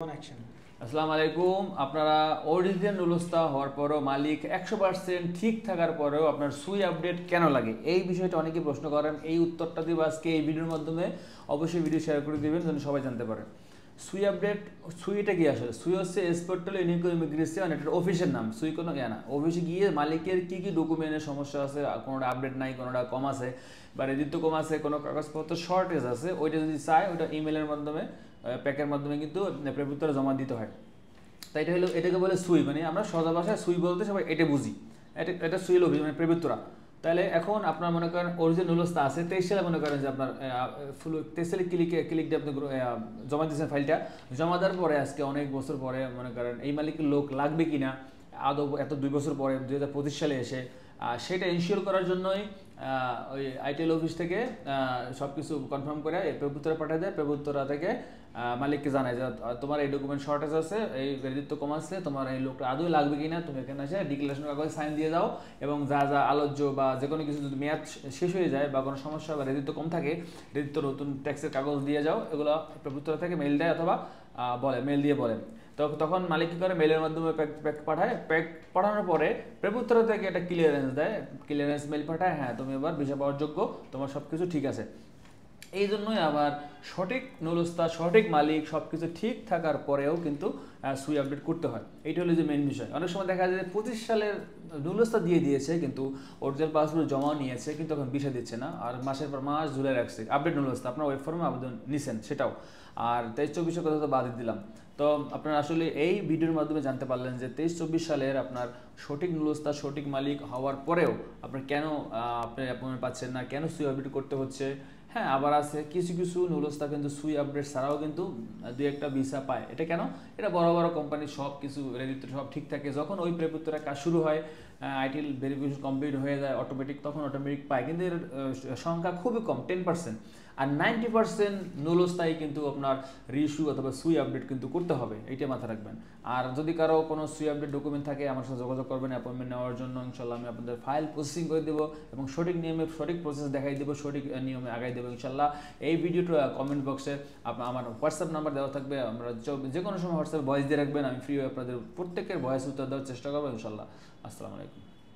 আসসালামু আলাইকুম। আপনারা অরিজিনাল নুলস্তা হওয়ার পরও মালিক 100% ঠিক থাকার পরেও আপনার সুই আপডেট কেন লাগে, এই বিষয়টা অনেকেই প্রশ্ন করেন। এই উত্তরটা দিব আজকে এই ভিডিওর মাধ্যমে। অবশ্যই ভিডিও শেয়ার করে দিবেন যেন সবাই জানতে পারে। সুই আপডেট, সুইটা কি আসলে? সুই হচ্ছে এসপোর্টাল ইউনিকো ইমিগ্রেশন, এটার অফিসের নাম। সুই কোনো জ্ঞান না। অফিসে গিয়ে মালিকের কী কী ডকুমেন্টের সমস্যা আছে, কোনোটা আপডেট নাই, কোনোটা কম আছে বা রেজিস্ট্রিত কম আছে, কোনো কাগজপত্র শর্টেজ আছে, ওইটা যদি চায় ওইটা ইমেলের মাধ্যমে, প্যাকের মাধ্যমে কিন্তু প্রেরকদের জমা দিতে হয়। তাই এটা হলো, এটাকে বলে সুই। মানে আমরা সোজা ভাষায় সুই বলতে সবাই এটা বুঝি। এটা সুইল অফিস মানে প্রেরকরা। তাহলে এখন আপনার মনে করেন অরিজিনাল নুলস্তা আছে 23 সালে, মনে করেন যে আপনার ফুল 23 সালে ক্লিক দিয়ে আপনি জমা দিয়েছেন ফাইলটা। জমা দেওয়ার পরে আজকে অনেক বছর পরে মনে করেন এই মালিকের লোক লাগবে কিনা আদৌ এত 2 বছর পরে 2025 সালে এসে, সেটা ইনশিওর করার জন্যই ওই আইটিএল অফিস থেকে সব কিছু কনফার্ম করে প্রেরকরা পাঠিয়ে দেয়। প্রেরকরা থেকে মালিককে জানায় যে তোমার এই ডকুমেন্ট শর্টেজ আছে, এই রেজিস্ট্রিত কম আছে, তোমার এই লোকটা আদৌ লাগবে কিনা, তুমি এখানে এসে ডিক্লারেশন কাগজে সাইন দিয়ে দাও। এবং যা যা আলোচ্য বা যে কোনো কিছু যদি মেয়াদ শেষ হয়ে যায় বা কোনো সমস্যা বা রেজিস্ট্রিত কম থাকে, রেজিস্ট্রিত নতুন ট্যাক্সের কাগজ দিয়ে যাও। এগুলো প্রেরকরা থেকে মেল দেয় অথবা বলে, মেল দিয়ে বলে। তো তখন মালিক কী করে, মেলের মাধ্যমে প্যাক পাঠায়। প্যাক পাঠানোর পরে প্রেরকরা থেকে একটা ক্লিয়ারেন্স দেয়, ক্লিয়ারেন্স মেল পাঠায়, হ্যাঁ তুমি এবার ভিসা পাওয়ার যোগ্য, তোমার সব কিছু ঠিক আছে। এই জন্যই আবার সঠিক নুলস্তা, সঠিক মালিক, সব কিছু ঠিক থাকার পরেও কিন্তু সুই আপডেট করতে হয়। এইটা হলো যে মেন বিষয়। অনেক সময় দেখা যায় 25 সালের নুলস্তা দিয়ে দিয়েছে, কিন্তু অরিজিনাল পাসপোর্ট জমা নিয়েছে, কিন্তু এখন ভিসা দিচ্ছে না, আর মাসের পর মাস ঝুলে রাখছে আপডেট নুলস্তা। আপনার ওয়েব ফর্মে আবেদন নিছেন সেটাও, আর 23-24 কথা তো বাদই দিলাম। তো আপনারা আসলে এই ভিডিওর মাধ্যমে জানতে পারলেন যে 23-24 সালের আপনার সঠিক নুলস্তা, সঠিক মালিক হওয়ার পরেও আপনার কেন আপনি অ্যাপয়েন্টমেন্ট পাচ্ছেন না, কেন সুই আপডেট করতে হচ্ছে। হ্যাঁ, আবার আছে কিছু কিছু নুলস্তা কিন্তু সুই আপডেট ছাড়াও কিন্তু 2-1টা ভিসা পায়। এটা কেন? এটা বড় বড় কোম্পানি সব কিছু রেজিস্ট্রি সব ঠিক থাকে, যখন ওই প্রেরকরা কাজ শুরু হয়, আইটিএল ভেরিফিকেশন কমপ্লিট হয়ে যায় অটোমেটিক, তখন অটোমেটিক পায়। কিন্তু এর সংখ্যা খুবই কম, 10%। আর 90% নুলস্তাই কিন্তু আপনার রিইস্যু অথবা সুই আপডেট কিন্তু করতে হবে, এইটা মাথায় রাখবেন। আর যদি কারো কোনো সুই আপডেট ডকুমেন্ট থাকে আমার সাথে যোগাযোগ করবেন অ্যাপয়েন্টমেন্ট নেওয়ার জন্য। ইনশাল্লাহ আমি আপনাদের ফাইল প্রসেসিং করে দেবো এবং সঠিক নিয়মে সঠিক প্রসেস দেখাই দেবো, সঠিক নিয়মে আগাই দেবো ইনশাল্লাহ। এই ভিডিওটা কমেন্ট বক্সে আমার হোয়াটসঅ্যাপ নাম্বার দেওয়া থাকবে, আমরা যে কোনো সময় হোয়াটসঅ্যাপে ভয়েস দিয়ে রাখবেন, আমি ফ্রি হয়ে আপনাদের প্রত্যেকের ভয়েস উত্তর দেওয়ার চেষ্টা করবো ইনশাল্লাহ। আসসালামু আলাইকুম।